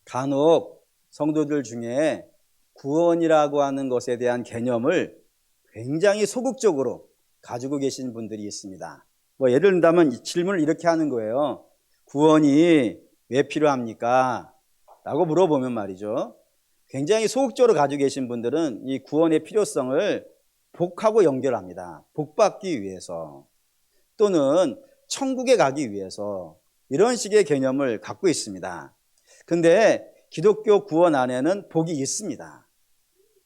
간혹 성도들 중에 구원이라고 하는 것에 대한 개념을 굉장히 소극적으로 가지고 계신 분들이 있습니다. 예를 든다면 이 질문을 이렇게 하는 거예요. 구원이 왜 필요합니까? 라고 물어보면 말이죠. 굉장히 소극적으로 가지고 계신 분들은 이 구원의 필요성을 복하고 연결합니다. 복받기 위해서 또는 천국에 가기 위해서 이런 식의 개념을 갖고 있습니다. 근데 기독교 구원 안에는 복이 있습니다.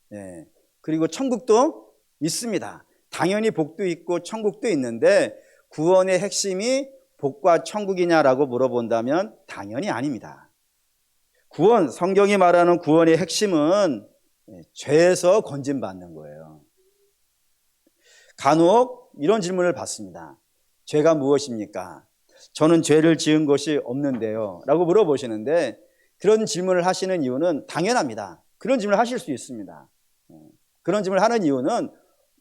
네. 그리고 천국도 있습니다. 당연히 복도 있고 천국도 있는데 구원의 핵심이 복과 천국이냐라고 물어본다면 당연히 아닙니다. 구원, 성경이 말하는 구원의 핵심은 죄에서 건짐받는 거예요. 간혹 이런 질문을 받습니다. 죄가 무엇입니까? 저는 죄를 지은 것이 없는데요 라고 물어보시는데 그런 질문을 하시는 이유는 당연합니다. 그런 질문을 하실 수 있습니다. 그런 질문을 하는 이유는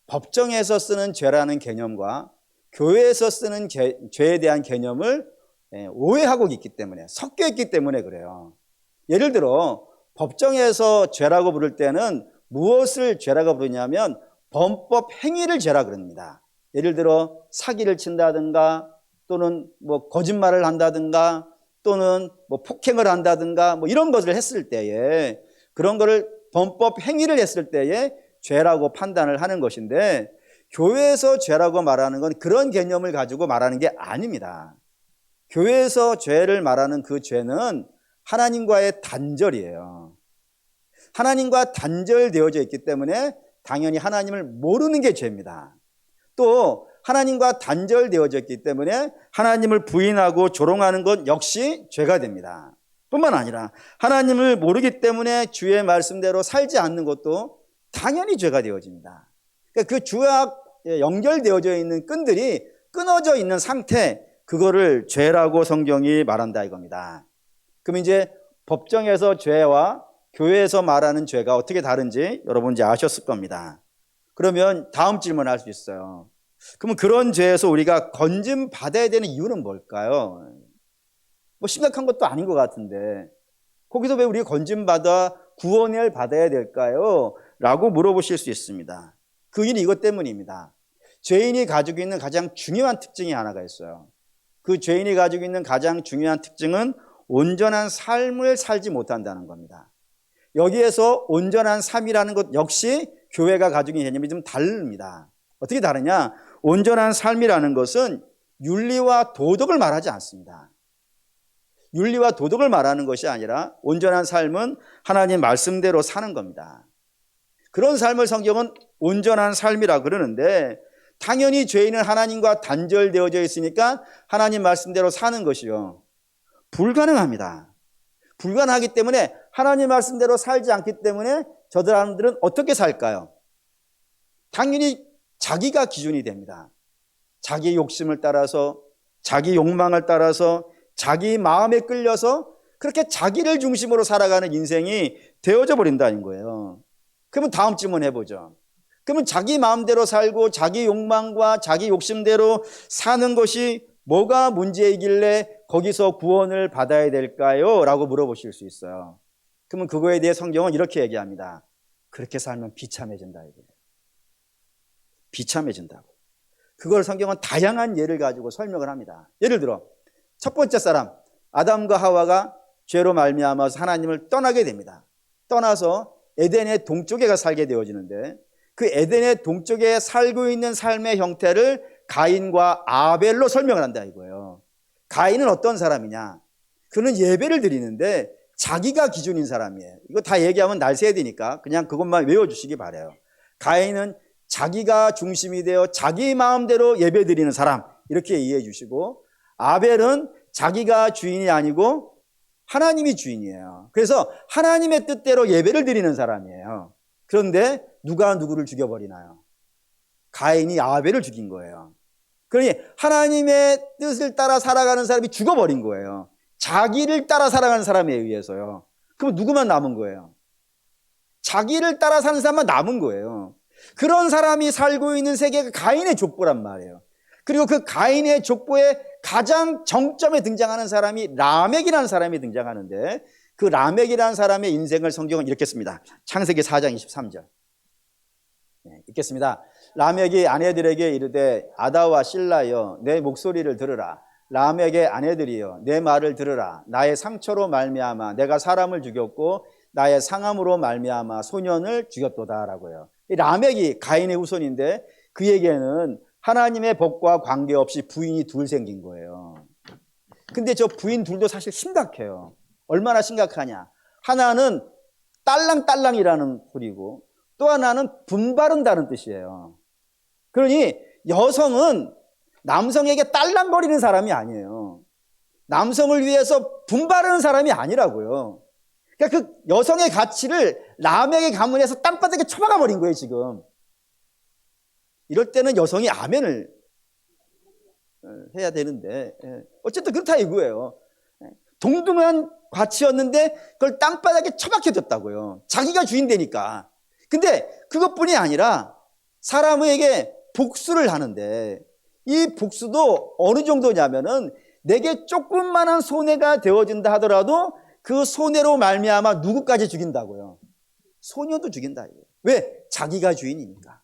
법정에서 쓰는 죄라는 개념과 교회에서 쓰는 죄에 대한 개념을 오해하고 있기 때문에, 섞여 있기 때문에 그래요. 예를 들어 법정에서 죄라고 부를 때는 무엇을 죄라고 부르냐면 범법 행위를 죄라고 그럽니다. 예를 들어 사기를 친다든가 또는 거짓말을 한다든가 또는 폭행을 한다든가 이런 것을 했을 때에, 그런 거를 범법 행위를 했을 때에 죄라고 판단을 하는 것인데, 교회에서 죄라고 말하는 건 그런 개념을 가지고 말하는 게 아닙니다. 교회에서 죄를 말하는 그 죄는 하나님과의 단절이에요. 하나님과 단절되어져 있기 때문에 당연히 하나님을 모르는 게 죄입니다. 또 하나님과 단절되어져 있기 때문에 하나님을 부인하고 조롱하는 것 역시 죄가 됩니다. 뿐만 아니라 하나님을 모르기 때문에 주의 말씀대로 살지 않는 것도 당연히 죄가 되어집니다. 그러니까 그 주와 연결되어져 있는 끈들이 끊어져 있는 상태, 그거를 죄라고 성경이 말한다 이겁니다. 그럼 이제 법정에서 죄와 교회에서 말하는 죄가 어떻게 다른지 여러분 이제 아셨을 겁니다. 그러면 다음 질문을 할 수 있어요. 그러면 그런 죄에서 우리가 건짐 받아야 되는 이유는 뭘까요? 심각한 것도 아닌 것 같은데 거기서 왜 우리가 건짐 받아 구원을 받아야 될까요? 라고 물어보실 수 있습니다. 그 일이 이것 때문입니다. 죄인이 가지고 있는 가장 중요한 특징이 하나가 있어요. 그 죄인이 가지고 있는 가장 중요한 특징은 온전한 삶을 살지 못한다는 겁니다. 여기에서 온전한 삶이라는 것 역시 교회가 가지고 있는 개념이 좀 다릅니다. 어떻게 다르냐? 온전한 삶이라는 것은 윤리와 도덕을 말하지 않습니다. 윤리와 도덕을 말하는 것이 아니라 온전한 삶은 하나님 말씀대로 사는 겁니다. 그런 삶을 성경은 온전한 삶이라고 그러는데, 당연히 죄인은 하나님과 단절되어져 있으니까 하나님 말씀대로 사는 것이요, 불가능합니다. 불가능하기 때문에 하나님 말씀대로 살지 않기 때문에 저 사람들은 어떻게 살까요? 당연히 자기가 기준이 됩니다. 자기 욕심을 따라서, 자기 욕망을 따라서, 자기 마음에 끌려서 그렇게 자기를 중심으로 살아가는 인생이 되어져 버린다는 거예요. 그러면 다음 질문 해보죠. 그러면 자기 마음대로 살고 자기 욕망과 자기 욕심대로 사는 것이 뭐가 문제이길래 거기서 구원을 받아야 될까요? 라고 물어보실 수 있어요. 그러면 그거에 대해 성경은 이렇게 얘기합니다. 그렇게 살면 비참해진다 이거예요. 비참해진다고. 그걸 성경은 다양한 예를 가지고 설명을 합니다. 예를 들어 첫 번째 사람 아담과 하와가 죄로 말미암아서 하나님을 떠나게 됩니다. 떠나서 에덴의 동쪽에 가 살게 되어지는데, 그 에덴의 동쪽에 살고 있는 삶의 형태를 가인과 아벨로 설명을 한다 이거예요. 가인은 어떤 사람이냐? 그는 예배를 드리는데 자기가 기준인 사람이에요. 이거 다 얘기하면 날 새야 되니까 그냥 그것만 외워주시기 바라요. 가인은 자기가 중심이 되어 자기 마음대로 예배 드리는 사람, 이렇게 이해해 주시고, 아벨은 자기가 주인이 아니고 하나님이 주인이에요. 그래서 하나님의 뜻대로 예배를 드리는 사람이에요. 그런데 누가 누구를 죽여버리나요? 가인이 아벨을 죽인 거예요. 그러니 하나님의 뜻을 따라 살아가는 사람이 죽어버린 거예요. 자기를 따라 살아가는 사람에 의해서요. 그럼 누구만 남은 거예요? 자기를 따라 사는 사람만 남은 거예요. 그런 사람이 살고 있는 세계가 가인의 족보란 말이에요. 그리고 그 가인의 족보의 가장 정점에 등장하는 사람이 라멕이라는 사람이 등장하는데, 그 라멕이라는 사람의 인생을 성경은 이렇게 씁니다. 창세기 4장 23절. 읽겠습니다. 라멕이 아내들에게 이르되 아다와 실라여 내 목소리를 들으라. 라멕의 아내들이여 내 말을 들으라. 나의 상처로 말미암아 내가 사람을 죽였고 나의 상함으로 말미암아 소년을 죽였도다라고요. 이 라멕이 가인의 후손인데 그에게는 하나님의 법과 관계없이 부인이 둘 생긴 거예요. 근데 저 부인 둘도 사실 심각해요. 얼마나 심각하냐. 하나는 딸랑딸랑이라는 소리고 또 하나는 분바른다는 뜻이에요. 그러니 여성은 남성에게 딸랑거리는 사람이 아니에요. 남성을 위해서 분바르는 사람이 아니라고요. 그러니까 그 여성의 가치를 라멕의 가문에서 땅바닥에 쳐박아 버린 거예요, 지금. 이럴 때는 여성이 아멘을 해야 되는데, 어쨌든 그렇다 이거예요. 동등한 가치였는데 그걸 땅바닥에 처박혀졌다고요. 자기가 주인 되니까. 근데 그것뿐이 아니라 사람에게 복수를 하는데 이 복수도 어느 정도냐면은 내게 조금만한 손해가 되어진다 하더라도 그 손해로 말미암아 누구까지 죽인다고요. 소년도 죽인다 이거예요. 왜? 자기가 주인이니까.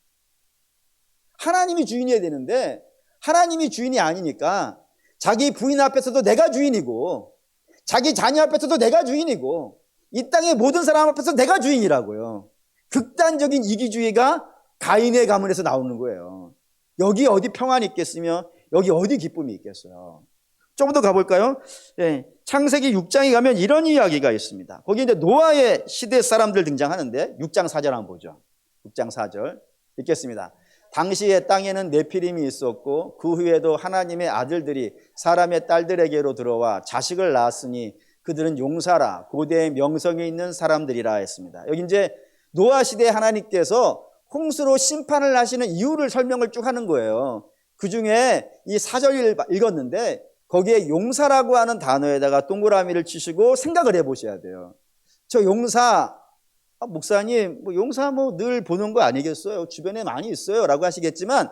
하나님이 주인이어야 되는데 하나님이 주인이 아니니까 자기 부인 앞에서도 내가 주인이고 자기 자녀 앞에서도 내가 주인이고 이 땅의 모든 사람 앞에서 내가 주인이라고요. 극단적인 이기주의가 가인의 가문에서 나오는 거예요. 여기 어디 평안이 있겠으며 여기 어디 기쁨이 있겠어요. 좀 더 가볼까요? 창세기 6장에 가면 이런 이야기가 있습니다. 거기 이제 노아의 시대 사람들 등장하는데 6장 4절 한번 보죠. 6장 4절 읽겠습니다. 당시에 땅에는 네피림이 있었고 그 후에도 하나님의 아들들이 사람의 딸들에게로 들어와 자식을 낳았으니 그들은 용사라 고대의 명성이 있는 사람들이라 했습니다. 여기 이제 노아 시대에 하나님께서 홍수로 심판을 하시는 이유를 설명을 쭉 하는 거예요. 그 중에 이 4절을 읽었는데 거기에 용사라고 하는 단어에다가 동그라미를 치시고 생각을 해보셔야 돼요. 저 용사, 목사님, 용사 늘 보는 거 아니겠어요? 주변에 많이 있어요. 라고 하시겠지만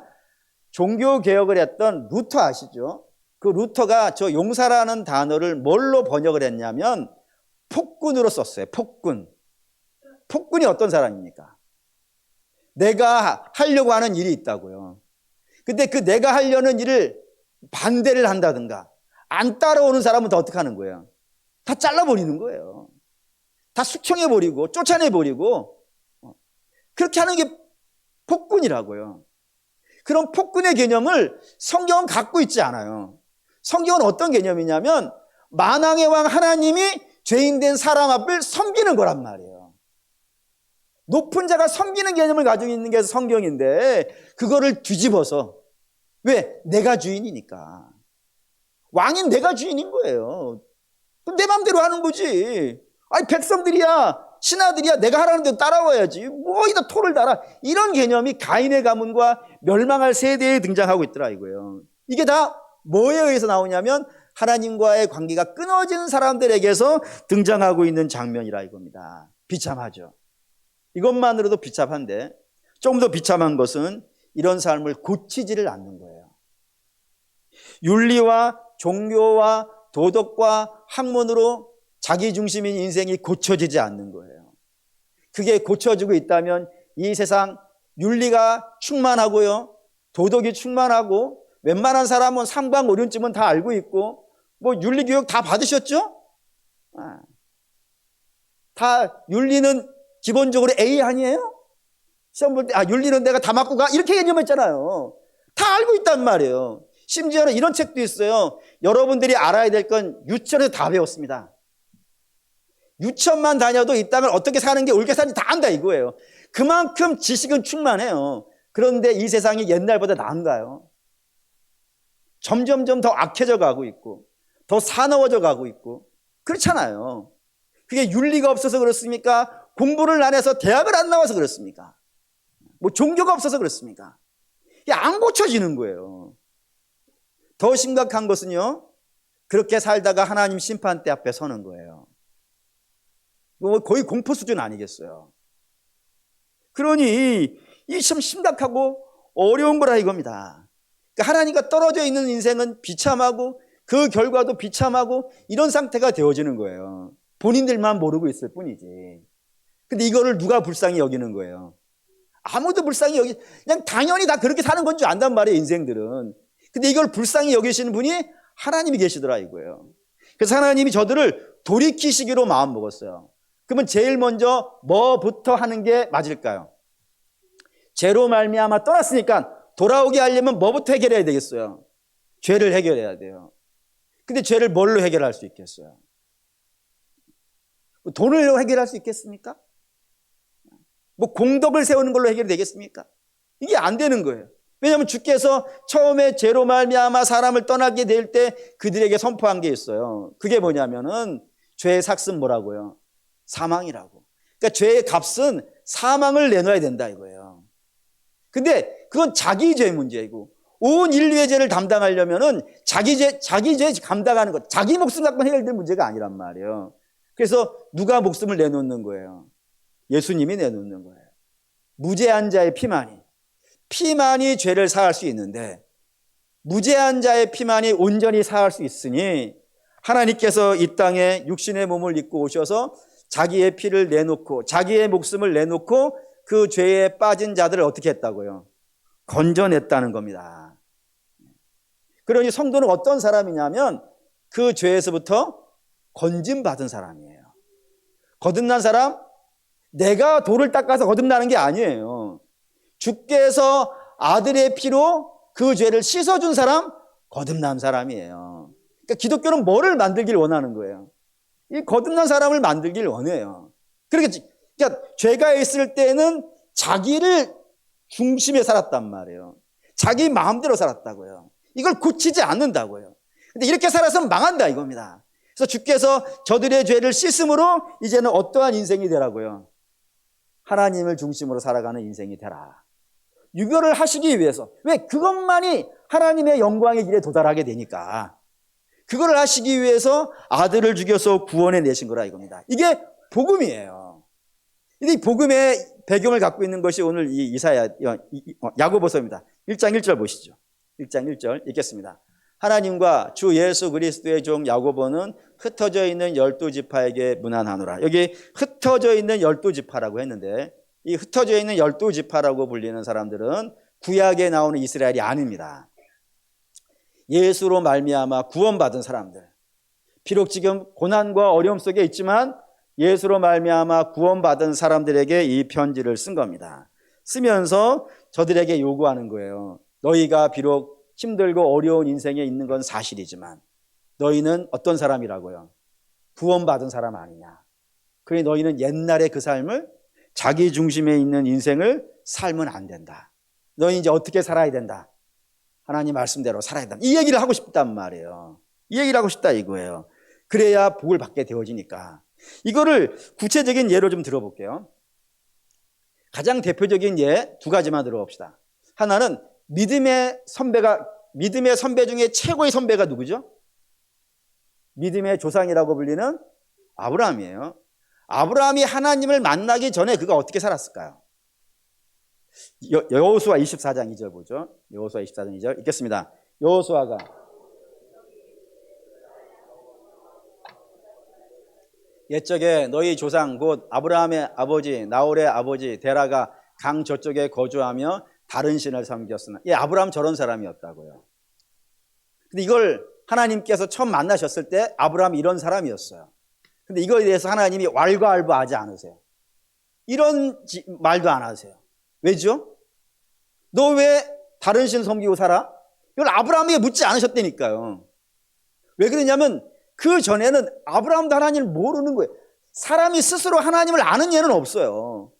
종교개혁을 했던 루터 아시죠? 그 루터가 저 용사라는 단어를 뭘로 번역을 했냐면 폭군으로 썼어요. 폭군. 폭군이 어떤 사람입니까? 내가 하려고 하는 일이 있다고요. 근데 그 내가 하려는 일을 반대를 한다든가 안 따라오는 사람은 더 어떻게 하는 거예요? 다 잘라버리는 거예요. 다 숙청해버리고 쫓아내버리고 그렇게 하는 게 폭군이라고요. 그런 폭군의 개념을 성경은 갖고 있지 않아요. 성경은 어떤 개념이냐면 만왕의 왕 하나님이 죄인된 사람 앞을 섬기는 거란 말이에요. 높은 자가 섬기는 개념을 가지고 있는 게 성경인데 그거를 뒤집어서 왜? 내가 주인이니까. 왕인 내가 주인인 거예요. 내 맘대로 하는 거지. 아니 백성들이야 신하들이야 내가 하라는 대로 따라와야지. 뭐 여기다 토를 달아. 이런 개념이 가인의 가문과 멸망할 세대에 등장하고 있더라 이거예요. 이게 다 뭐에 의해서 나오냐면 하나님과의 관계가 끊어진 사람들에게서 등장하고 있는 장면이라 이겁니다. 비참하죠. 이것만으로도 비참한데 조금 더 비참한 것은 이런 삶을 고치지를 않는 거예요. 윤리와 종교와 도덕과 학문으로 자기 중심인 인생이 고쳐지지 않는 거예요. 그게 고쳐지고 있다면 이 세상 윤리가 충만하고요, 도덕이 충만하고 웬만한 사람은 삼광오륜쯤은 다 알고 있고 윤리교육 다 받으셨죠? 다 윤리는 기본적으로 A 아니에요? 시험 볼 때 윤리는 내가 다 맞고 가 이렇게 개념했잖아요. 다 알고 있단 말이에요. 심지어는 이런 책도 있어요. 여러분들이 알아야 될 건 유치원에서 다 배웠습니다. 유치원만 다녀도 이 땅을 어떻게 사는 게 옳게 사는지 다 안다 이거예요. 그만큼 지식은 충만해요. 그런데 이 세상이 옛날보다 나은가요? 점점점 더 악해져 가고 있고 더 사나워져 가고 있고 그렇잖아요. 그게 윤리가 없어서 그렇습니까? 공부를 안 해서 대학을 안 나와서 그렇습니까? 종교가 없어서 그렇습니까? 이게 안 고쳐지는 거예요. 더 심각한 것은요, 그렇게 살다가 하나님 심판대 앞에 서는 거예요. 거의 공포 수준 아니겠어요? 그러니 이게 참 심각하고 어려운 거라 이겁니다. 그러니까 하나님과 떨어져 있는 인생은 비참하고 그 결과도 비참하고 이런 상태가 되어지는 거예요. 본인들만 모르고 있을 뿐이지. 근데 이거를 누가 불쌍히 여기는 거예요? 아무도 불쌍히 그냥 당연히 다 그렇게 사는 건 줄 안단 말이에요, 인생들은. 근데 이걸 불쌍히 여기시는 분이 하나님이 계시더라 이거예요. 그래서 하나님이 저들을 돌이키시기로 마음 먹었어요. 그러면 제일 먼저 뭐부터 하는 게 맞을까요? 죄로 말미암아 떠났으니까 돌아오게 하려면 뭐부터 해결해야 되겠어요? 죄를 해결해야 돼요. 근데 죄를 뭘로 해결할 수 있겠어요? 돈으로 해결할 수 있겠습니까? 뭐 공덕을 세우는 걸로 해결이 되겠습니까? 이게 안 되는 거예요. 왜냐하면 주께서 처음에 죄로 말미암아 사람을 떠나게 될 때 그들에게 선포한 게 있어요. 그게 뭐냐면은 죄의 삭은 뭐라고요? 사망이라고. 그러니까 죄의 값은 사망을 내놔야 된다 이거예요. 근데 그건 자기 죄 문제이고 온 인류의 죄를 담당하려면은 자기 죄 감당하는 것, 자기 목숨 갖고 해결될 문제가 아니란 말이에요. 그래서 누가 목숨을 내놓는 거예요? 예수님이 내놓는 거예요. 무죄한 자의 피만이 죄를 사할 수 있는데 무죄한 자의 피만이 온전히 사할 수 있으니 하나님께서 이 땅에 육신의 몸을 입고 오셔서 자기의 피를 내놓고 자기의 목숨을 내놓고 그 죄에 빠진 자들을 어떻게 했다고요? 건져냈다는 겁니다. 그러니 성도는 어떤 사람이냐면 그 죄에서부터 건짐받은 사람이에요. 거듭난 사람? 내가 돌을 닦아서 거듭나는 게 아니에요. 주께서 아들의 피로 그 죄를 씻어준 사람? 거듭난 사람이에요. 그러니까 기독교는 뭐를 만들길 원하는 거예요? 이 거듭난 사람을 만들길 원해요. 그러니까 죄가 있을 때는 자기를 중심에 살았단 말이에요. 자기 마음대로 살았다고요. 이걸 고치지 않는다고요. 근데 이렇게 살아서는 망한다 이겁니다. 그래서 주께서 저들의 죄를 씻음으로 이제는 어떠한 인생이 되라고요? 하나님을 중심으로 살아가는 인생이 되라. 유별을 하시기 위해서. 왜? 그것만이 하나님의 영광의 길에 도달하게 되니까. 그거를 하시기 위해서 아들을 죽여서 구원해 내신 거라 이겁니다. 이게 복음이에요. 이 복음의 배경을 갖고 있는 것이 오늘 이 야고보서입니다. 1장 1절 보시죠. 1장 1절 읽겠습니다. 하나님과 주 예수 그리스도의 종 야고보는 흩어져 있는 12지파에게 문안하노라. 여기 흩어져 있는 12지파라고 했는데 이 흩어져 있는 12지파라고 불리는 사람들은 구약에 나오는 이스라엘이 아닙니다. 예수로 말미암아 구원받은 사람들. 비록 지금 고난과 어려움 속에 있지만 예수로 말미암아 구원받은 사람들에게 이 편지를 쓴 겁니다. 쓰면서 저들에게 요구하는 거예요. 너희가 비록 힘들고 어려운 인생에 있는 건 사실이지만 너희는 어떤 사람이라고요? 구원받은 사람 아니냐. 그러니 너희는 옛날의 그 삶을 자기 중심에 있는 인생을 살면 안 된다. 너희 이제 어떻게 살아야 된다. 하나님 말씀대로 살아야 된다. 이 얘기를 하고 싶단 말이에요. 이 얘기를 하고 싶다 이거예요. 그래야 복을 받게 되어지니까. 이거를 구체적인 예로 좀 들어볼게요. 가장 대표적인 예 두 가지만 들어봅시다. 하나는 믿음의 선배 중에 최고의 선배가 누구죠? 믿음의 조상이라고 불리는 아브라함이에요. 아브라함이 하나님을 만나기 전에 그가 어떻게 살았을까요? 여호수아 24장 2절 보죠. 여호수아 24장 2절 읽겠습니다. 여호수아가 옛적에 너희 조상 곧 아브라함의 아버지 나홀의 아버지 데라가 강 저쪽에 거주하며 다른 신을 섬겼으나 아브라함 저런 사람이었다고요. 근데 이걸 하나님께서 처음 만나셨을 때 아브라함이 이런 사람이었어요. 근데 이거에 대해서 하나님이 왈가왈부하지 않으세요. 이런 말도 안 하세요. 왜죠? 너 왜 다른 신 섬기고 살아? 이걸 아브라함에게 묻지 않으셨다니까요. 왜 그러냐면 그 전에는 아브라함도 하나님을 모르는 거예요. 사람이 스스로 하나님을 아는 예는 없어요.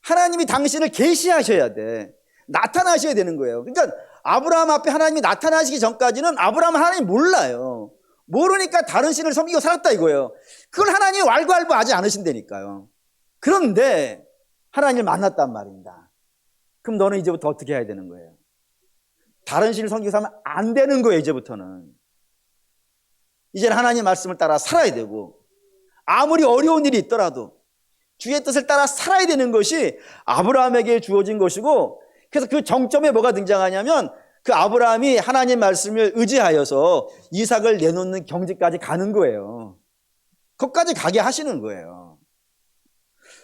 하나님이 당신을 계시하셔야 돼. 나타나셔야 되는 거예요. 그러니까 아브라함 앞에 하나님이 나타나시기 전까지는 아브라함은 하나님 몰라요. 모르니까 다른 신을 섬기고 살았다 이거예요. 그걸 하나님이 왈가왈부하지 않으신다니까요. 그런데 하나님을 만났단 말입니다. 그럼 너는 이제부터 어떻게 해야 되는 거예요? 다른 신을 섬기고 살면 안 되는 거예요. 이제부터는. 이제는 하나님 말씀을 따라 살아야 되고 아무리 어려운 일이 있더라도 주의 뜻을 따라 살아야 되는 것이 아브라함에게 주어진 것이고, 그래서 그 정점에 뭐가 등장하냐면 그 아브라함이 하나님 말씀을 의지하여서 이삭을 내놓는 경지까지 가는 거예요. 거기까지 가게 하시는 거예요.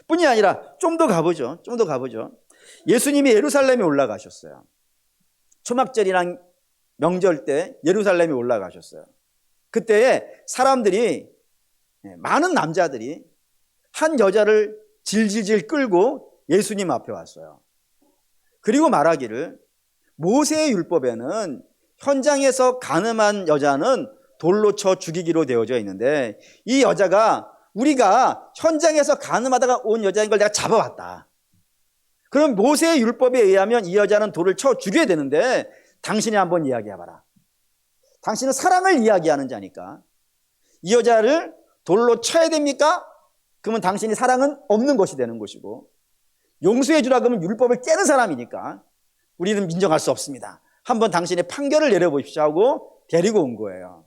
뿐이 아니라 좀 더 가보죠. 좀 더 가보죠. 예수님이 예루살렘에 올라가셨어요. 초막절이랑 명절 때 예루살렘에 올라가셨어요. 그때 사람들이, 많은 남자들이 한 여자를 질질질 끌고 예수님 앞에 왔어요. 그리고 말하기를, 모세의 율법에는 현장에서 간음한 여자는 돌로 쳐 죽이기로 되어져 있는데, 이 여자가 우리가 현장에서 간음하다가 온 여자인 걸 내가 잡아왔다. 그럼 모세의 율법에 의하면 이 여자는 돌을 쳐 죽여야 되는데, 당신이 한번 이야기해봐라. 당신은 사랑을 이야기하는 자니까 이 여자를 돌로 쳐야 됩니까? 그러면 당신이 사랑은 없는 것이 되는 것이고, 용서해 주라 그러면 율법을 깨는 사람이니까 우리는 인정할 수 없습니다. 한번 당신의 판결을 내려보십시오 하고 데리고 온 거예요.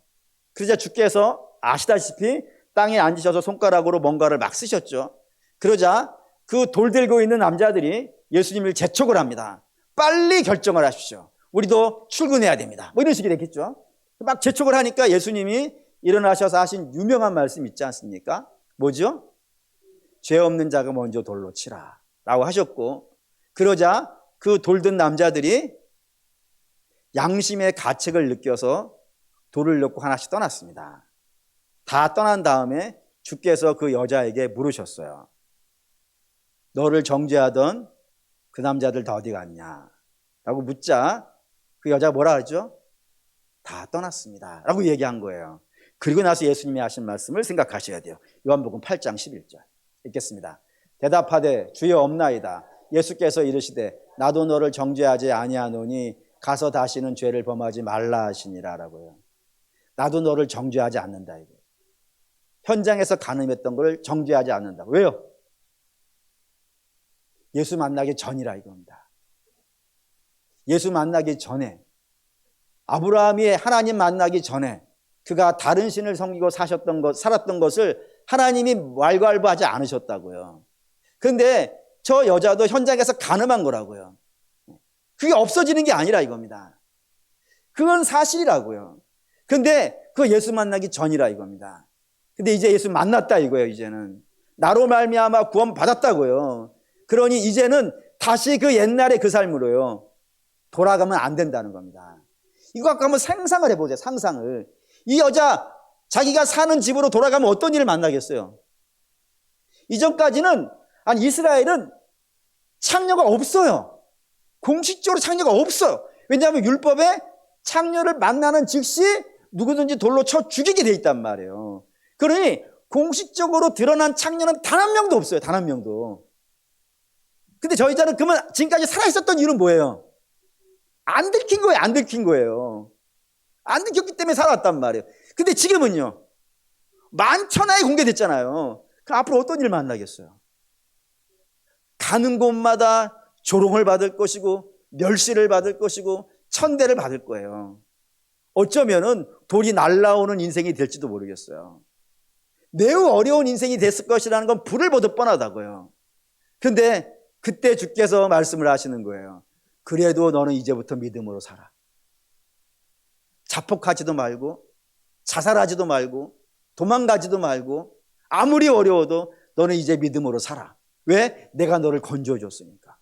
그러자 주께서 아시다시피 땅에 앉으셔서 손가락으로 뭔가를 막 쓰셨죠. 그러자 그 돌 들고 있는 남자들이 예수님을 재촉을 합니다. 빨리 결정을 하십시오. 우리도 출근해야 됩니다. 뭐 이런 식이 됐겠죠. 막 재촉을 하니까 예수님이 일어나셔서 하신 유명한 말씀 있지 않습니까? 뭐죠? 죄 없는 자가 먼저 돌로 치라 라고 하셨고, 그러자 그 돌든 남자들이 양심의 가책을 느껴서 돌을 넣고 하나씩 떠났습니다. 다 떠난 다음에 주께서 그 여자에게 물으셨어요. 너를 정죄하던 그 남자들 다 어디 갔냐? 라고 묻자 그 여자가 뭐라 하죠? 다 떠났습니다 라고 얘기한 거예요. 그리고 나서 예수님이 하신 말씀을 생각하셔야 돼요. 요한복음 8장 11절 읽겠습니다. 대답하되 주여 없나이다. 예수께서 이르시되 나도 너를 정죄하지 아니하노니 가서 다시는 죄를 범하지 말라 하시니라 라고요. 나도 너를 정죄하지 않는다 이거. 현장에서 간음했던 걸 정죄하지 않는다. 왜요? 예수 만나기 전이라 이겁니다. 예수 만나기 전에, 아브라함이 하나님 만나기 전에 그가 다른 신을 섬기고 살았던 것을 하나님이 왈가왈부하지 않으셨다고요. 그런데 저 여자도 현장에서 간음한 거라고요. 그게 없어지는 게 아니라 이겁니다. 그건 사실이라고요. 그런데 그거 예수 만나기 전이라 이겁니다. 근데 이제 예수 만났다 이거예요. 이제는 나로 말미암아 구원 받았다고요. 그러니 이제는 다시 그 옛날의 그 삶으로요 돌아가면 안 된다는 겁니다. 이거 갖고 한번 상상을 해보세요. 상상을. 이 여자 자기가 사는 집으로 돌아가면 어떤 일을 만나겠어요? 이전까지는 이스라엘은 창녀가 없어요. 공식적으로 창녀가 없어요. 왜냐하면 율법에 창녀를 만나는 즉시 누구든지 돌로 쳐 죽이게 돼 있단 말이에요. 그러니 공식적으로 드러난 창녀는 단 한 명도 없어요. 단 한 명도. 근데 저 여자는 그러면 지금까지 살아있었던 이유는 뭐예요? 안 들킨 거예요. 안 들킨 거예요. 안 들켰기 때문에 살았단 말이에요. 근데 지금은요, 만천하에 공개됐잖아요. 그럼 앞으로 어떤 일을 만나겠어요? 가는 곳마다 조롱을 받을 것이고 멸시를 받을 것이고 천대를 받을 거예요. 어쩌면은 돌이 날라오는 인생이 될지도 모르겠어요. 매우 어려운 인생이 됐을 것이라는 건 불을 보듯 뻔하다고요. 근데 그때 주께서 말씀을 하시는 거예요. 그래도 너는 이제부터 믿음으로 살아. 자폭하지도 말고 자살하지도 말고 도망가지도 말고 아무리 어려워도 너는 이제 믿음으로 살아. 왜? 내가 너를 건져해 줬으니까.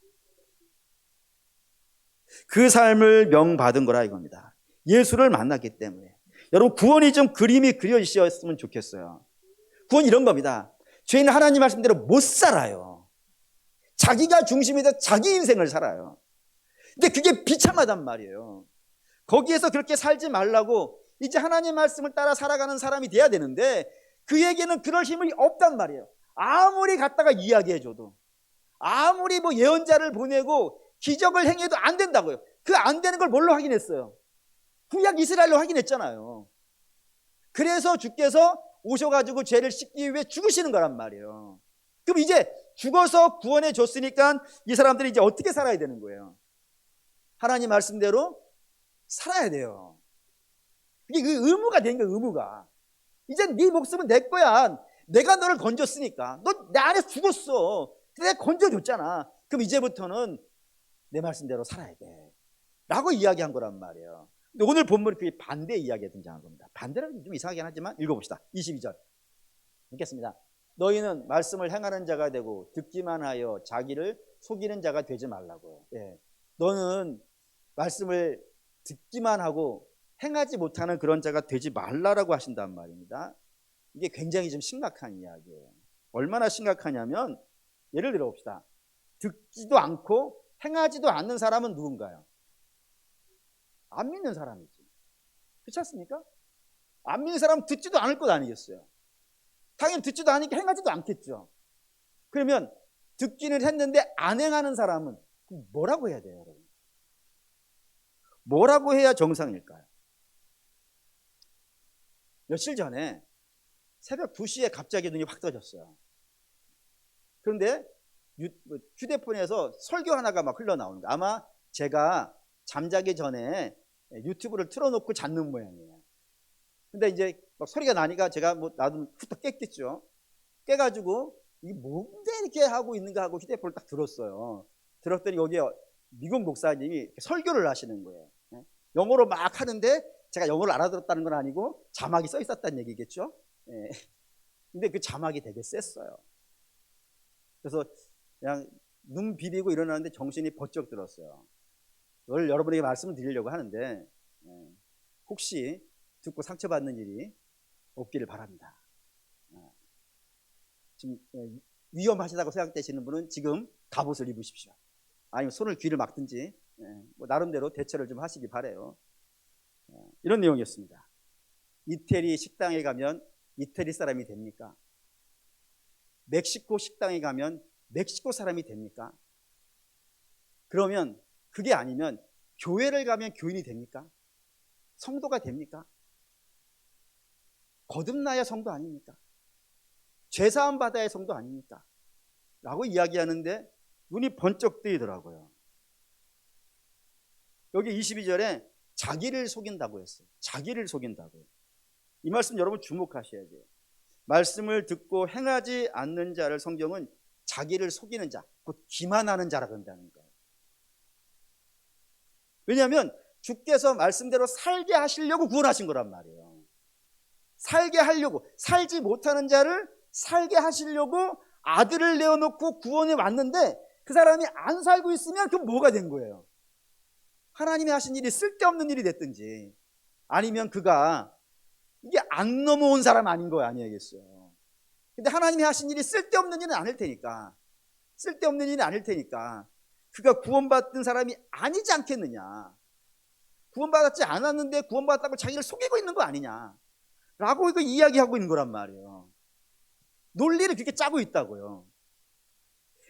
그 삶을 명받은 거라 이겁니다. 예수를 만났기 때문에. 여러분, 구원이 좀 그림이 그려지셨으면 좋겠어요. 구원이 이런 겁니다. 죄인은 하나님 말씀대로 못 살아요. 자기가 중심이 돼서 자기 인생을 살아요. 근데 그게 비참하단 말이에요. 거기에서 그렇게 살지 말라고 이제 하나님 말씀을 따라 살아가는 사람이 돼야 되는데 그에게는 그럴 힘이 없단 말이에요. 아무리 갖다가 이야기해줘도, 아무리 뭐 예언자를 보내고 기적을 행해도 안 된다고요. 그 안 되는 걸 뭘로 확인했어요? 구약 이스라엘로 확인했잖아요. 그래서 주께서 오셔가지고 죄를 씻기 위해 죽으시는 거란 말이에요. 그럼 이제 죽어서 구원해 줬으니까 이 사람들이 이제 어떻게 살아야 되는 거예요? 하나님 말씀대로 살아야 돼요. 이게 그 의무가 된 거예요. 의무가. 이제 네 목숨은 내 거야. 내가 너를 건졌으니까. 너 내 안에서 죽었어. 내가 건져줬잖아. 그럼 이제부터는 내 말씀대로 살아야 돼 라고 이야기한 거란 말이에요. 근데 오늘 본문은 그게 반대 이야기가 등장한 겁니다. 반대라는 게 좀 이상하긴 하지만 읽어봅시다. 22절 읽겠습니다. 너희는 말씀을 행하는 자가 되고 듣기만 하여 자기를 속이는 자가 되지 말라고요. 예. 너는 말씀을 듣기만 하고 행하지 못하는 그런 자가 되지 말라라고 하신단 말입니다. 이게 굉장히 좀 심각한 이야기예요. 얼마나 심각하냐면 예를 들어 봅시다. 듣지도 않고 행하지도 않는 사람은 누군가요? 안 믿는 사람이지. 그렇지 않습니까? 안 믿는 사람은 듣지도 않을 것 아니겠어요? 당연히 듣지도 않으니까 행하지도 않겠죠. 그러면 듣기는 했는데 안 행하는 사람은 뭐라고 해야 돼요, 여러분? 뭐라고 해야 정상일까요? 며칠 전에 새벽 2시에 갑자기 눈이 확 떠졌어요. 그런데 휴대폰에서 설교 하나가 막 흘러나오는 거예요. 아마 제가 잠자기 전에 유튜브를 틀어놓고 잤는 모양이에요. 근데 이제 막 소리가 나니까 제가 뭐 나도 후딱 깼겠죠. 깨가지고 이게 뭔데 이렇게 하고 있는가 하고 휴대폰을 딱 들었어요. 들었더니 여기에 미국 목사님이 설교를 하시는 거예요. 영어로 막 하는데 제가 영어를 알아들었다는 건 아니고 자막이 써 있었다는 얘기겠죠. 근데 그 자막이 되게 셌어요. 그래서 그냥 눈 비비고 일어나는데 정신이 번쩍 들었어요. 오늘 여러분에게 말씀을 드리려고 하는데 혹시 듣고 상처받는 일이 없기를 바랍니다. 지금 위험하시다고 생각되시는 분은 지금 갑옷을 입으십시오. 아니면 손을 귀를 막든지 뭐 나름대로 대처를 좀 하시기 바라요. 이런 내용이었습니다. 이태리 식당에 가면 이태리 사람이 됩니까? 멕시코 식당에 가면 멕시코 사람이 됩니까? 그러면 그게 아니면 교회를 가면 교인이 됩니까? 성도가 됩니까? 거듭나야 성도 아닙니까? 죄사함 받아야 성도 아닙니까? 라고 이야기하는데 눈이 번쩍 뜨이더라고요. 여기 22절에 자기를 속인다고 했어요. 자기를 속인다고요. 이 말씀 여러분 주목하셔야 돼요. 말씀을 듣고 행하지 않는 자를 성경은 자기를 속이는 자, 곧 기만하는 자라고 한다는 거예요. 왜냐하면 주께서 말씀대로 살게 하시려고 구원하신 거란 말이에요. 살게 하려고, 살지 못하는 자를 살게 하시려고 아들을 내어놓고 구원에 왔는데 그 사람이 안 살고 있으면 그럼 뭐가 된 거예요? 하나님이 하신 일이 쓸데없는 일이 됐든지 아니면 그가 이게 안 넘어온 사람 아닌 거 아니겠어요? 근데 하나님이 하신 일이 쓸데없는 일은 아닐 테니까 그가 구원받은 사람이 아니지 않겠느냐. 구원받았지 않았는데 구원받았다고 자기를 속이고 있는 거 아니냐 라고 이거 이야기하고 있는 거란 말이에요. 논리를 그렇게 짜고 있다고요.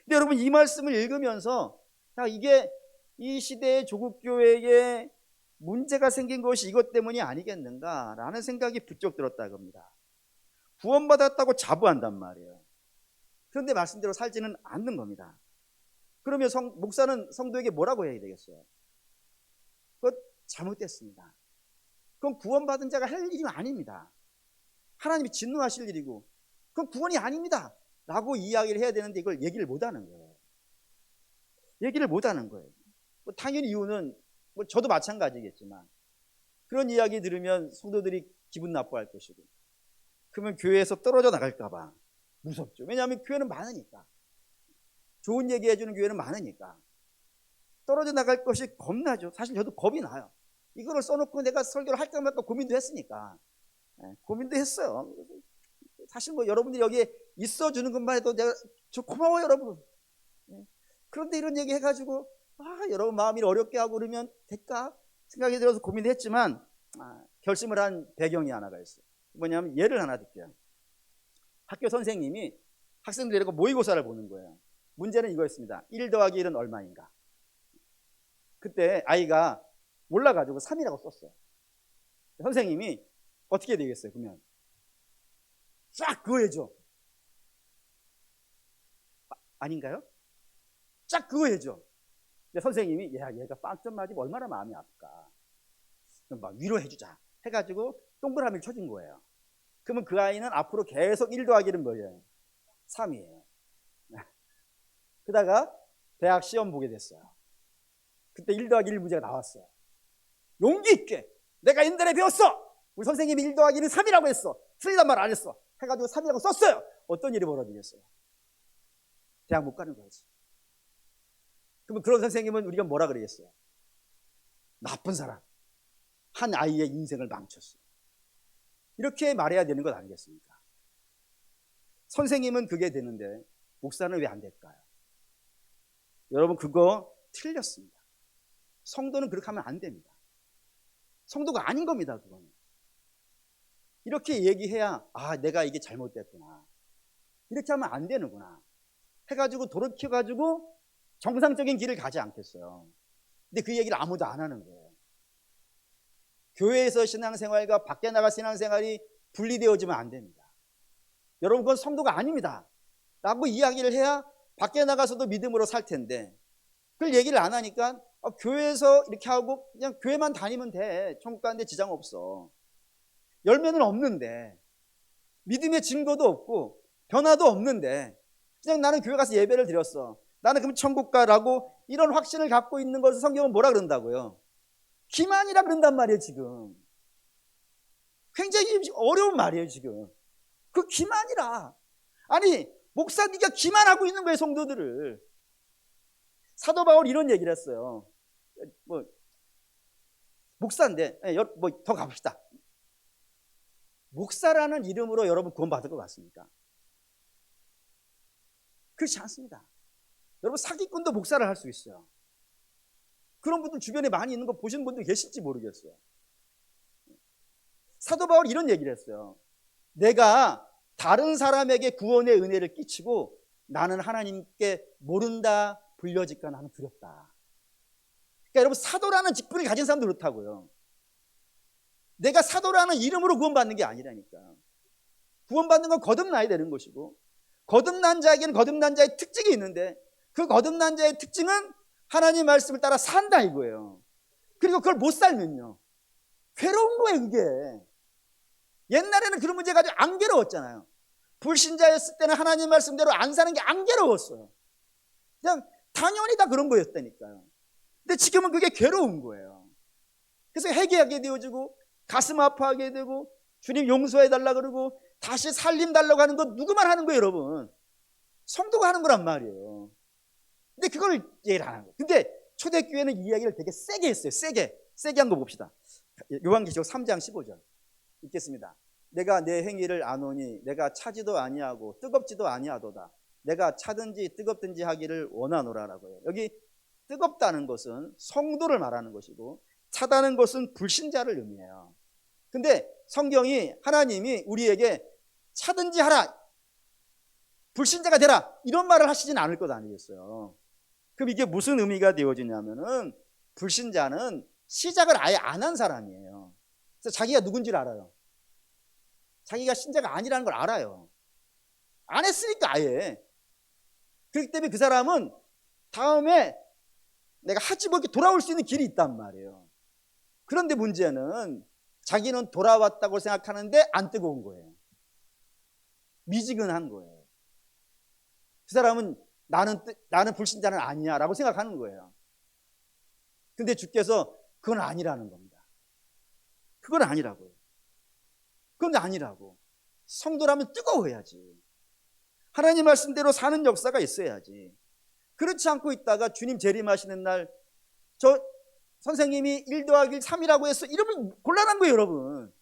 근데 여러분 이 말씀을 읽으면서 이게 이 시대의 조국교회에 문제가 생긴 것이 이것 때문이 아니겠는가라는 생각이 부쩍 들었다고 합니다. 구원받았다고 자부한단 말이에요. 그런데 말씀대로 살지는 않는 겁니다. 그러면 목사는 성도에게 뭐라고 해야 되겠어요? 그것 잘못됐습니다. 그건 구원받은 자가 할 일이 아닙니다. 하나님이 진노하실 일이고 그건 구원이 아닙니다 라고 이야기를 해야 되는데 이걸 얘기를 못하는 거예요. 뭐 당연히 이유는 뭐 저도 마찬가지겠지만 그런 이야기 들으면 성도들이 기분 나빠할 것이고 그러면 교회에서 떨어져 나갈까 봐 무섭죠. 왜냐하면 교회는 많으니까, 좋은 얘기 해주는 교회는 많으니까 떨어져 나갈 것이 겁나죠. 사실 저도 겁이 나요. 이거를 써놓고 내가 설교를 할까 말까 고민도 했으니까. 고민도 했어요. 사실 뭐 여러분들이 여기에 있어주는 것만 해도 내가 저 고마워요 여러분. 그런데 이런 얘기 해가지고 여러분 마음이 어렵게 하고 그러면 될까 생각이 들어서 고민도 했지만 결심을 한 배경이 하나가 있어요. 뭐냐면 예를 하나 들게요. 학교 선생님이 학생들 데리고 모의고사를 보는 거예요. 문제는 이거였습니다. 1 더하기 1은 얼마인가? 그때 아이가 몰라가지고 3이라고 썼어요. 선생님이 어떻게 되겠어요? 그러면 쫙 그거해줘. 아닌가요? 쫙 그거해줘. 근데 선생님이 얘가 빵점 맞으면 얼마나 마음이 아플까. 그럼 막 위로해주자 해가지고 동그라미를 쳐준 거예요. 그러면 그 아이는 앞으로 계속 1 더하기는 뭐예요? 3이에요. 그러다가 대학 시험 보게 됐어요. 그때 1 더하기 1 문제가 나왔어요. 용기 있게 내가 옛날에 배웠어. 우리 선생님이 1 더하기 1은 3이라고 했어. 틀리단 말 안 했어. 해가지고 3이라고 썼어요. 어떤 일이 벌어지겠어요? 대학 못 가는 거지. 그러면 그런 선생님은 우리가 뭐라 그러겠어요? 나쁜 사람, 한 아이의 인생을 망쳤어요. 이렇게 말해야 되는 것 아니겠습니까? 선생님은 그게 되는데 목사는 왜 안 될까요? 여러분, 그거 틀렸습니다. 성도는 그렇게 하면 안 됩니다. 성도가 아닌 겁니다. 그거는. 이렇게 얘기해야 내가 이게 잘못됐구나, 이렇게 하면 안 되는구나 해가지고 돌이켜가지고 정상적인 길을 가지 않겠어요. 근데 그 얘기를 아무도 안 하는 거예요. 교회에서 신앙생활과 밖에 나가 신앙생활이 분리되어지면 안 됩니다. 여러분, 그건 성도가 아닙니다 라고 이야기를 해야 밖에 나가서도 믿음으로 살 텐데, 그걸 얘기를 안 하니까 교회에서 이렇게 하고 그냥 교회만 다니면 돼, 천국 가는데 지장 없어, 열매는 없는데, 믿음의 증거도 없고 변화도 없는데 그냥 나는 교회 가서 예배를 드렸어, 나는 그럼 천국 가라고 이런 확신을 갖고 있는 것을 성경은 뭐라 그런다고요? 기만이라 그런단 말이에요. 지금 굉장히 어려운 말이에요. 지금 그 기만이라. 아니, 목사 네가 기만하고 있는 거예요, 성도들을. 사도 바울 이런 얘기를 했어요. 목사인데 더 가봅시다. 목사라는 이름으로 여러분 구원받을 것 같습니까? 그렇지 않습니다. 여러분, 사기꾼도 목사를 할 수 있어요. 그런 분들 주변에 많이 있는 거 보신 분들 계실지 모르겠어요. 사도 바울이 이런 얘기를 했어요. 내가 다른 사람에게 구원의 은혜를 끼치고 나는 하나님께 모른다 불려질까 나는 두렵다. 그러니까 여러분, 사도라는 직분을 가진 사람도 그렇다고요. 내가 사도라는 이름으로 구원받는 게 아니라니까. 구원받는 건 거듭나야 되는 것이고, 거듭난 자에게는 거듭난 자의 특징이 있는데 그 거듭난 자의 특징은 하나님 말씀을 따라 산다 이거예요. 그리고 그걸 못 살면요, 괴로운 거예요. 그게 옛날에는 그런 문제 가지고 안 괴로웠잖아요. 불신자였을 때는 하나님 말씀대로 안 사는 게 안 괴로웠어요. 그냥 당연히 다 그런 거였다니까요. 근데 지금은 그게 괴로운 거예요. 그래서 회개하게 되어지고 가슴 아파하게 되고 주님 용서해달라 그러고 다시 살림 달라고 하는 거 누구만 하는 거예요, 여러분? 성도가 하는 거란 말이에요. 근데 그걸 얘기를 안 하는 거예요. 근데 초대교회는 이 이야기를 되게 세게 했어요. 세게 한 거 봅시다. 요한계시록 3장 15절 읽겠습니다. 내가 내 행위를 아노니 내가 차지도 아니하고 뜨겁지도 아니하도다. 내가 차든지 뜨겁든지 하기를 원하노라라고요. 여기 뜨겁다는 것은 성도를 말하는 것이고 차다는 것은 불신자를 의미해요. 근데 성경이, 하나님이 우리에게 차든지 하라, 불신자가 되라, 이런 말을 하시진 않을 것 아니겠어요. 그럼 이게 무슨 의미가 되어지냐면은 불신자는 시작을 아예 안 한 사람이에요. 그래서 자기가 누군지를 알아요. 자기가 신자가 아니라는 걸 알아요. 안 했으니까 아예. 그렇기 때문에 그 사람은 다음에 내가 하지 못해 돌아올 수 있는 길이 있단 말이에요. 그런데 문제는 자기는 돌아왔다고 생각하는데 안 뜨거운 거예요. 미지근한 거예요. 그 사람은 나는 불신자는 아니야 라고 생각하는 거예요. 근데 주께서 그건 아니라는 겁니다. 그건 아니라고요. 그건 아니라고. 성도라면 뜨거워야지. 하나님 말씀대로 사는 역사가 있어야지. 그렇지 않고 있다가 주님 재림하시는 날 저 선생님이 1 더하기 1 3이라고 해서 이러면 곤란한 거예요, 여러분.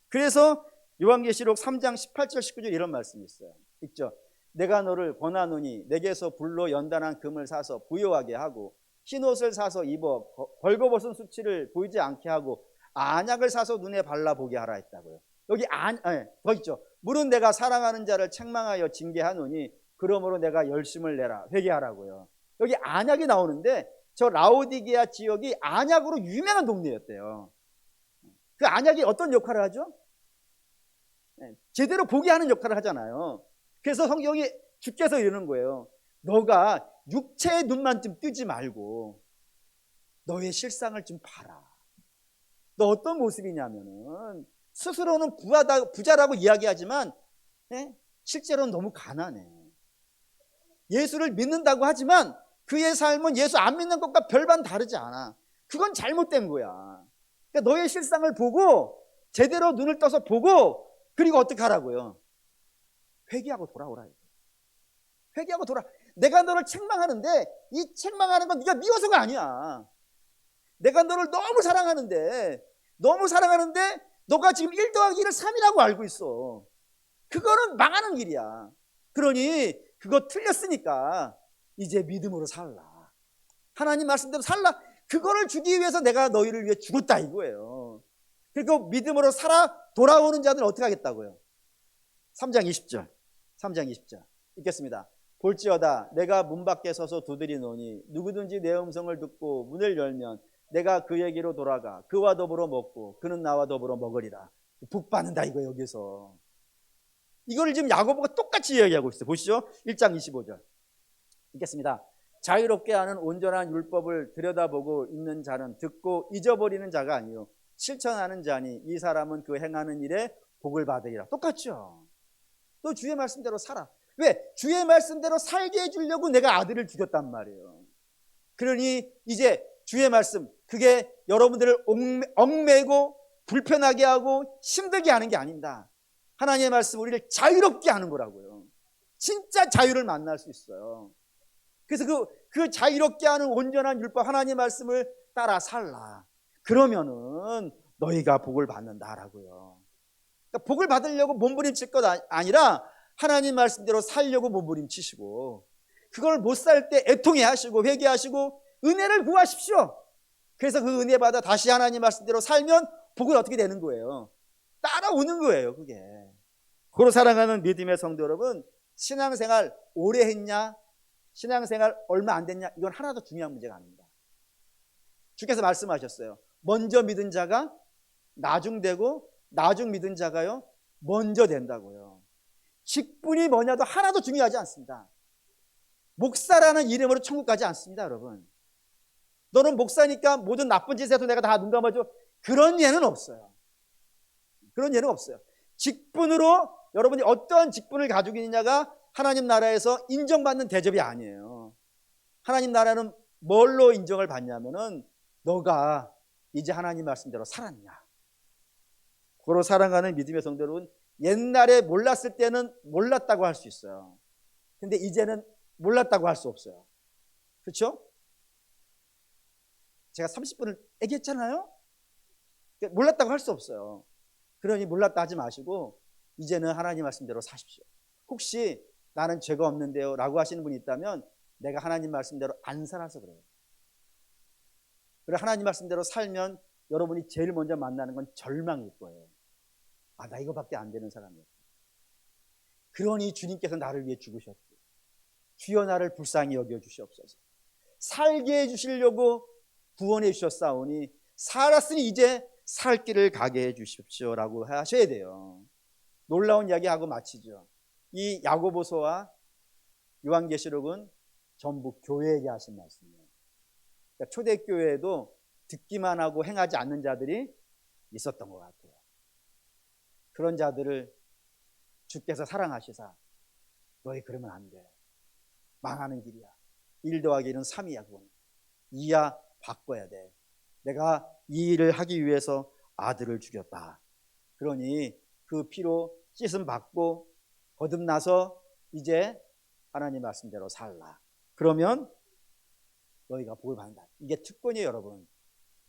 그래서 요한계시록 3장 18절 19절 이런 말씀이 있어요. 읽죠. 내가 너를 권하노니 내게서 불로 연단한 금을 사서 부요하게 하고 흰옷을 사서 입어 벌거벗은 수치를 보이지 않게 하고 안약을 사서 눈에 발라보게 하라 했다고요. 여기 더 있죠. 물은 내가 사랑하는 자를 책망하여 징계하노니 그러므로 내가 열심을 내라 회개하라고요. 여기 안약이 나오는데 저 라오디게아 지역이 안약으로 유명한 동네였대요. 그 안약이 어떤 역할을 하죠? 제대로 보게 하는 역할을 하잖아요. 그래서 성경이 주께서 이러는 거예요. 너가 육체의 눈만 좀 뜨지 말고 너의 실상을 좀 봐라. 너 어떤 모습이냐면은 스스로는 부자라고 이야기하지만 실제로는 너무 가난해. 예수를 믿는다고 하지만 그의 삶은 예수 안 믿는 것과 별반 다르지 않아. 그건 잘못된 거야. 그러니까 너의 실상을 보고 제대로 눈을 떠서 보고 그리고 어떻게 하라고요? 회개하고 돌아오라. 회개하고 돌아. 내가 너를 책망하는데 이 책망하는 건 네가 미워서가 아니야. 내가 너를 너무 사랑하는데 너가 지금 1 더하기 1을 3이라고 알고 있어. 그거는 망하는 길이야. 그러니 그거 틀렸으니까 이제 믿음으로 살라. 하나님 말씀대로 살라. 그거를 주기 위해서 내가 너희를 위해 죽었다 이거예요. 그리고 믿음으로 살아 돌아오는 자들은 어떻게 하겠다고요? 3장 20절. 3장 20절. 읽겠습니다. 볼지어다 내가 문 밖에 서서 두드리노니 누구든지 내 음성을 듣고 문을 열면 내가 그에게로 돌아가 그와 더불어 먹고 그는 나와 더불어 먹으리라. 복 받는다 이거 여기서. 이걸 지금 야고보가 똑같이 이야기하고 있어요. 보시죠. 1장 25절. 읽겠습니다. 자유롭게 하는 온전한 율법을 들여다보고 있는 자는 듣고 잊어버리는 자가 아니요 실천하는 자니 이 사람은 그 행하는 일에 복을 받으리라. 똑같죠. 또 주의 말씀대로 살아. 왜? 주의 말씀대로 살게 해주려고 내가 아들을 죽였단 말이에요. 그러니 이제 주의 말씀, 그게 여러분들을 얽매고 불편하게 하고 힘들게 하는 게 아닙니다. 하나님의 말씀 우리를 자유롭게 하는 거라고요. 진짜 자유를 만날 수 있어요. 그래서 그 자유롭게 하는 온전한 율법 하나님의 말씀을 따라 살라. 그러면은 너희가 복을 받는다라고요. 그러니까 복을 받으려고 몸부림칠 것 아니라 하나님 말씀대로 살려고 몸부림치시고 그걸 못 살 때 애통해 하시고 회개하시고 은혜를 구하십시오. 그래서 그 은혜 받아 다시 하나님 말씀대로 살면 복은 어떻게 되는 거예요? 따라오는 거예요. 그게. 그로 사랑하는 믿음의 성도 여러분, 신앙생활 오래 했냐? 신앙생활 얼마 안 됐냐? 이건 하나도 중요한 문제가 아닙니다. 주께서 말씀하셨어요. 먼저 믿은 자가 나중 되고 나중 믿은 자가요 먼저 된다고요. 직분이 뭐냐도 하나도 중요하지 않습니다. 목사라는 이름으로 천국 가지 않습니다. 여러분, 너는 목사니까 모든 나쁜 짓 해도 내가 다 눈 감아줘, 그런 예는 없어요. 그런 예는 없어요. 직분으로 여러분이 어떠한 직분을 가지고 있느냐가 하나님 나라에서 인정받는 대접이 아니에요. 하나님 나라는 뭘로 인정을 받냐면은 너가 이제 하나님 말씀대로 살았냐. 고로 사랑하는 믿음의 성도 여러분, 옛날에 몰랐을 때는 몰랐다고 할 수 있어요. 근데 이제는 몰랐다고 할 수 없어요. 그렇죠? 제가 30분을 얘기했잖아요. 몰랐다고 할 수 없어요. 그러니 몰랐다 하지 마시고 이제는 하나님 말씀대로 사십시오. 혹시 나는 죄가 없는데요 라고 하시는 분이 있다면 내가 하나님 말씀대로 안 살아서 그래요. 그래, 하나님 말씀대로 살면 여러분이 제일 먼저 만나는 건 절망일 거예요. 아, 나 이거밖에 안 되는 사람이었다. 그러니 주님께서 나를 위해 죽으셨고 주여 나를 불쌍히 여겨 주시옵소서. 살게 해주시려고 구원해 주셨사오니 살았으니 이제 살 길을 가게 해 주십시오라고 하셔야 돼요. 놀라운 이야기하고 마치죠. 이 야고보서와 요한계시록은 전부 교회에게 하신 말씀이에요. 그러니까 초대교회에도 듣기만 하고 행하지 않는 자들이 있었던 것 같아요. 그런 자들을 주께서 사랑하시사 너희 그러면 안 돼. 망하는 길이야. 1 더하기 1은 3이야. 그건 2야. 바꿔야 돼. 내가 이 일을 하기 위해서 아들을 죽였다. 그러니 그 피로 씻음 받고 거듭나서 이제 하나님 말씀대로 살라. 그러면 너희가 복을 받는다. 이게 특권이에요, 여러분.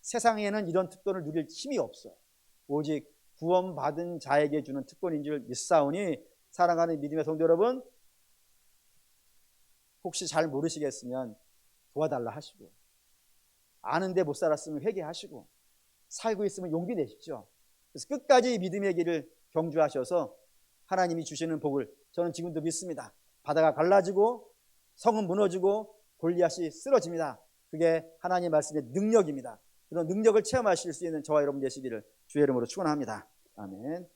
세상에는 이런 특권을 누릴 힘이 없어요. 오직 구원받은 자에게 주는 특권인 줄 믿사오니 사랑하는 믿음의 성도 여러분, 혹시 잘 모르시겠으면 도와달라 하시고, 아는데 못 살았으면 회개하시고, 살고 있으면 용기 내십시오. 그래서 끝까지 믿음의 길을 경주하셔서 하나님이 주시는 복을 저는 지금도 믿습니다. 바다가 갈라지고 성은 무너지고 골리앗이 쓰러집니다. 그게 하나님의 말씀의 능력입니다. 그런 능력을 체험하실 수 있는 저와 여러분 되시기를 주의 이름으로 축원합니다. 아멘.